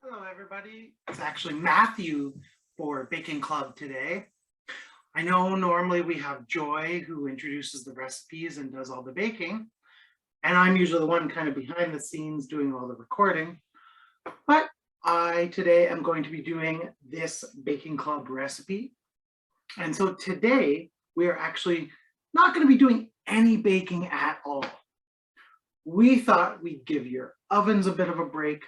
Hello, everybody. It's actually Matthew for Baking Club today. I know normally we have Joy who introduces the recipes and does all the baking, and I'm usually the one kind of behind the scenes doing all the recording. But I today am going to be doing this Baking Club recipe. And so today we are actually not going to be doing any baking at all. We thought we'd give your ovens a bit of a break.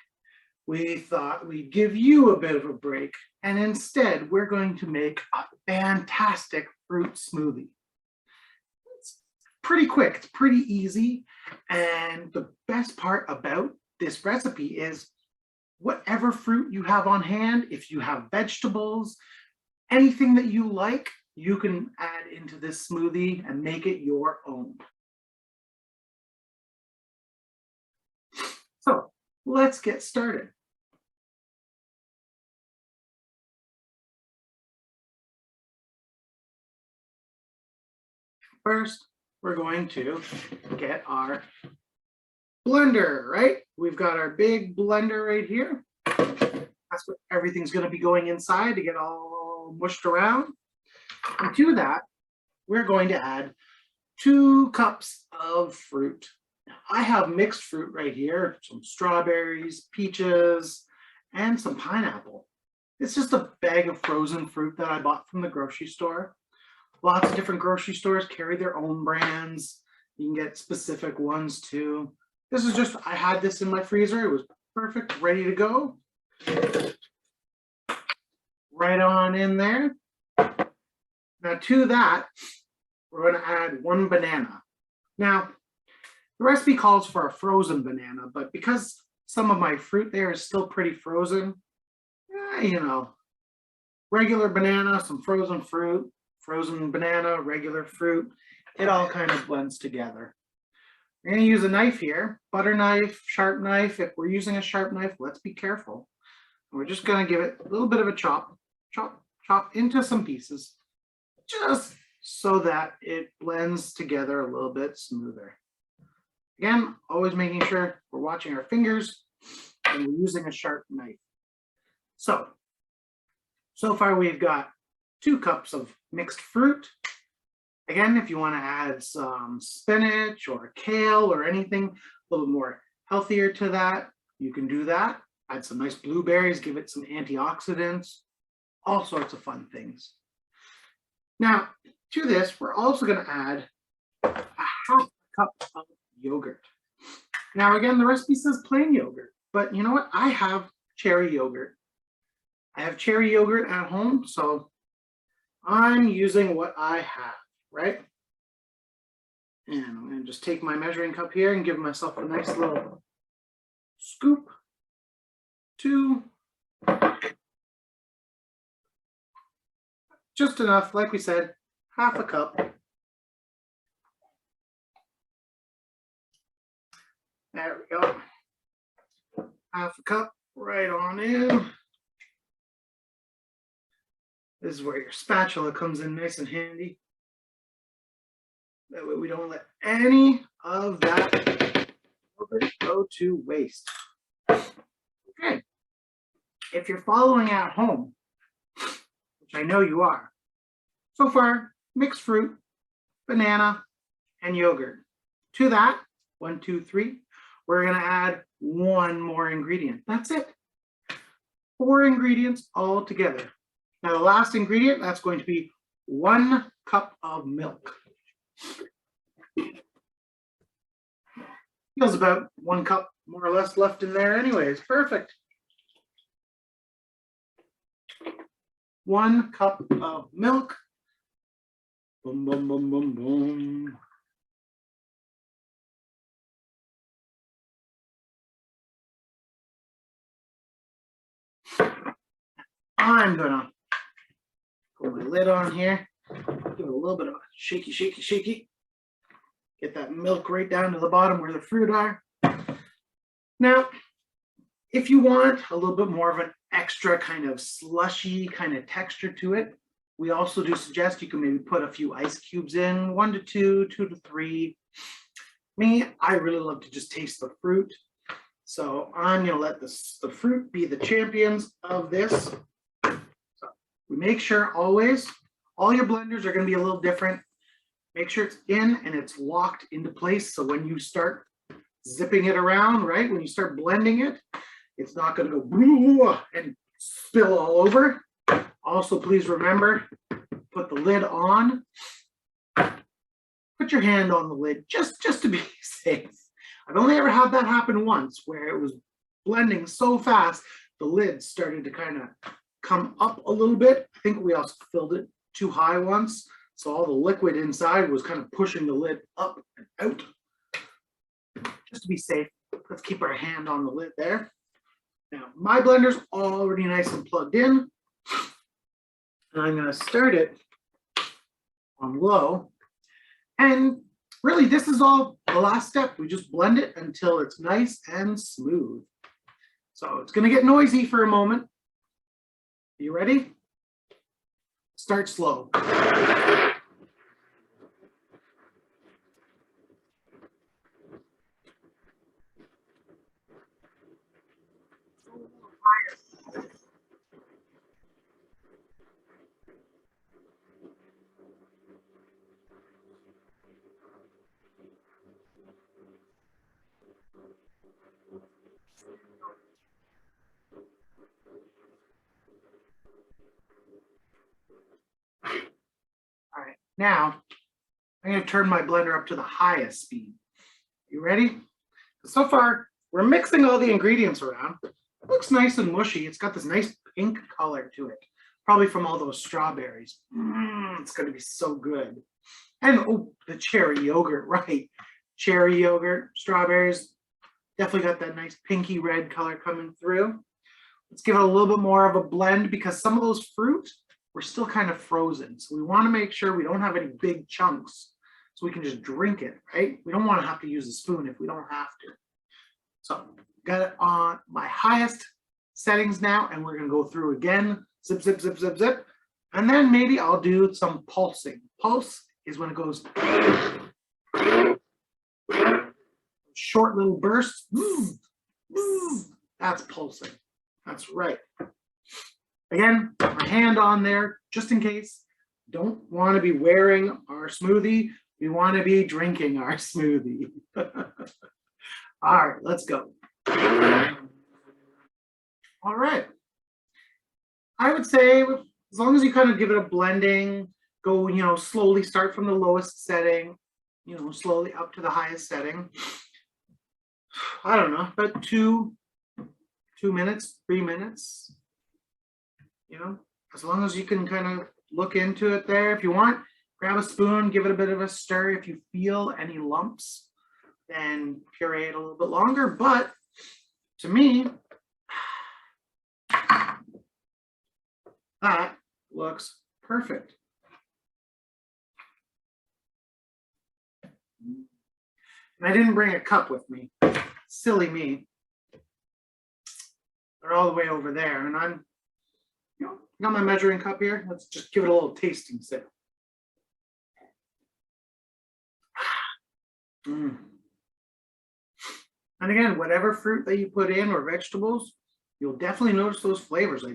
We thought we'd give you a bit of a break, and instead we're going to make a fantastic fruit smoothie. It's pretty quick, it's pretty easy, and the best part about this recipe is whatever fruit you have on hand, if you have vegetables, anything that you like, you can add into this smoothie and make it your own. So let's get started. First, we're going to get our blender, right? We've got our big blender right here. That's what everything's going to be going inside to get all mushed around. And to that, we're going to add 2 cups of fruit. Now, I have mixed fruit right here, some strawberries, peaches, and some pineapple. It's just a bag of frozen fruit that I bought from the grocery store. Lots of different grocery stores carry their own brands. You can get specific ones too. This is just, I had this in my freezer. It was perfect, ready to go. Right on in there. Now to that, we're going to add 1 banana. Now, the recipe calls for a frozen banana, but because some of my fruit there is still pretty frozen, you know, regular banana, some frozen fruit, frozen banana, regular fruit, it all kind of blends together. We're going to use a knife here, butter knife, sharp knife. If we're using a sharp knife, let's be careful. We're just going to give it a little bit of a chop into some pieces, just so that it blends together a little bit smoother. Again, always making sure we're watching our fingers and we're using a sharp knife. So far we've got 2 cups of mixed fruit. Again, if you want to add some spinach or kale or anything a little more healthier to that, you can do that. Add some nice blueberries, give it some antioxidants, all sorts of fun things. Now, to this, we're also going to add a half cup of yogurt. Now, again, the recipe says plain yogurt, but you know what? I have cherry yogurt. I have cherry yogurt at home, so I'm using what I have, right? And I'm going to just take my measuring cup here and give myself a nice little scoop. 2. Just enough, like we said, half a cup. There we go. Half a cup right on in. This is where your spatula comes in nice and handy. That way we don't let any of that go to waste. Okay. If you're following at home, which I know you are, so far, mixed fruit, banana, and yogurt. To that, 1, 2, 3, we're going to add 1 more ingredient. That's it. 4 ingredients all together. Now the last ingredient, that's going to be 1 cup of milk. Feels about 1 cup more or less left in there anyways. Perfect. 1 cup of milk. Boom, boom, boom, boom, boom. I'm gonna put my lid on here, give it a little bit of a shaky, shaky, shaky. Get that milk right down to the bottom where the fruit are. Now, if you want a little bit more of an extra kind of slushy kind of texture to it, we also do suggest you can maybe put a few ice cubes in, 1 to 2, 2 to 3. Me, I really love to just taste the fruit. So I'm gonna let the fruit be the champions of this. So we make sure always, all your blenders are gonna be a little different. Make sure it's in and it's locked into place. So when you start zipping it around, right? When you start blending it, it's not gonna go and spill all over. Also, please remember, put the lid on. Put your hand on the lid just to be safe. I've only ever had that happen once where it was blending so fast, the lid started to kind of come up a little bit. I think we also filled it too high once. So all the liquid inside was kind of pushing the lid up and out. Just to be safe, let's keep our hand on the lid there. Now, my blender's already nice and plugged in. And I'm gonna start it on low. And really, this is all the last step. We just blend it until it's nice and smooth. So it's gonna get noisy for a moment. You ready? Start slow. All right, now I'm going to turn my blender up to the highest speed. You ready? So far, we're mixing all the ingredients around. It looks nice and mushy. It's got this nice pink color to it, probably from all those strawberries. It's going to be so good. And oh, the cherry yogurt, right? Cherry yogurt, strawberries, definitely got that nice pinky red color coming through. Let's give it a little bit more of a blend because some of those fruit were still kind of frozen. So we want to make sure we don't have any big chunks so we can just drink it, right? We don't want to have to use a spoon if we don't have to. So got it on my highest settings now, and we're going to go through again. Zip, zip, zip, zip, zip. And then maybe I'll do some pulsing. Pulse is when it goes short little bursts. That's pulsing. That's right. Again, my hand on there, just in case. Don't want to be wearing our smoothie. We want to be drinking our smoothie. All right, let's go. All right. I would say as long as you kind of give it a blending, go, slowly start from the lowest setting, slowly up to the highest setting. I don't know, about 2 minutes, 3 minutes, as long as you can kind of look into it there. If you want, grab a spoon, give it a bit of a stir. If you feel any lumps, then puree it a little bit longer. But to me, that looks perfect. And I didn't bring a cup with me. Silly me. They're all the way over there. And I'm, got my measuring cup here. Let's just give it a little tasting sip. And again, whatever fruit that you put in or vegetables, you'll definitely notice those flavors.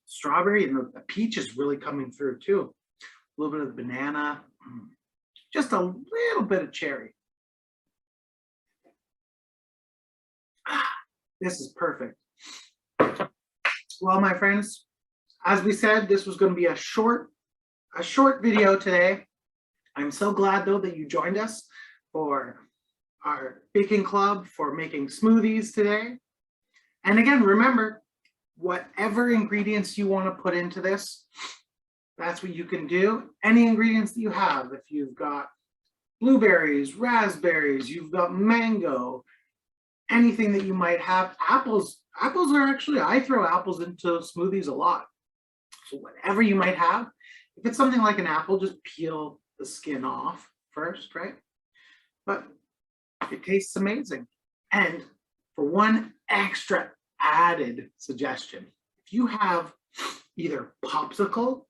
Strawberry and the peach is really coming through too. A little bit of banana, just a little bit of cherry. This is perfect. Well, my friends, as we said, this was going to be a short video today. I'm so glad though that you joined us for our baking club for making smoothies today. And again, remember, whatever ingredients you want to put into this, that's what you can do. Any ingredients that you have, if you've got blueberries, raspberries, you've got mango, anything that you might have. Apples are actually, I throw apples into smoothies a lot. So whatever you might have, if it's something like an apple, just peel the skin off first, right? But it tastes amazing. And for one extra added suggestion, if you have either popsicle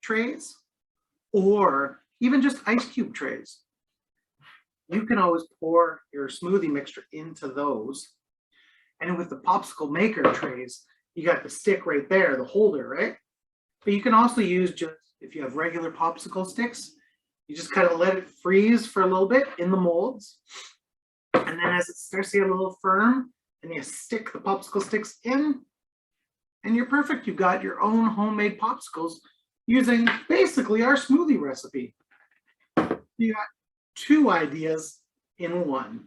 trays or even just ice cube trays, you can always pour your smoothie mixture into those. And with the popsicle maker trays, you got the stick right there, the holder, right? But you can also use just, if you have regular popsicle sticks, you just kind of let it freeze for a little bit in the molds. And then as it starts to get a little firm, then you stick the popsicle sticks in, and you're perfect. You've got your own homemade popsicles using basically our smoothie recipe. You got 2 ideas in one.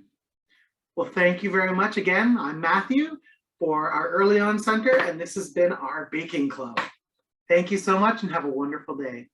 Well, thank you very much again. I'm Matthew for our Early On Center, and this has been our baking club. Thank you so much and have a wonderful day.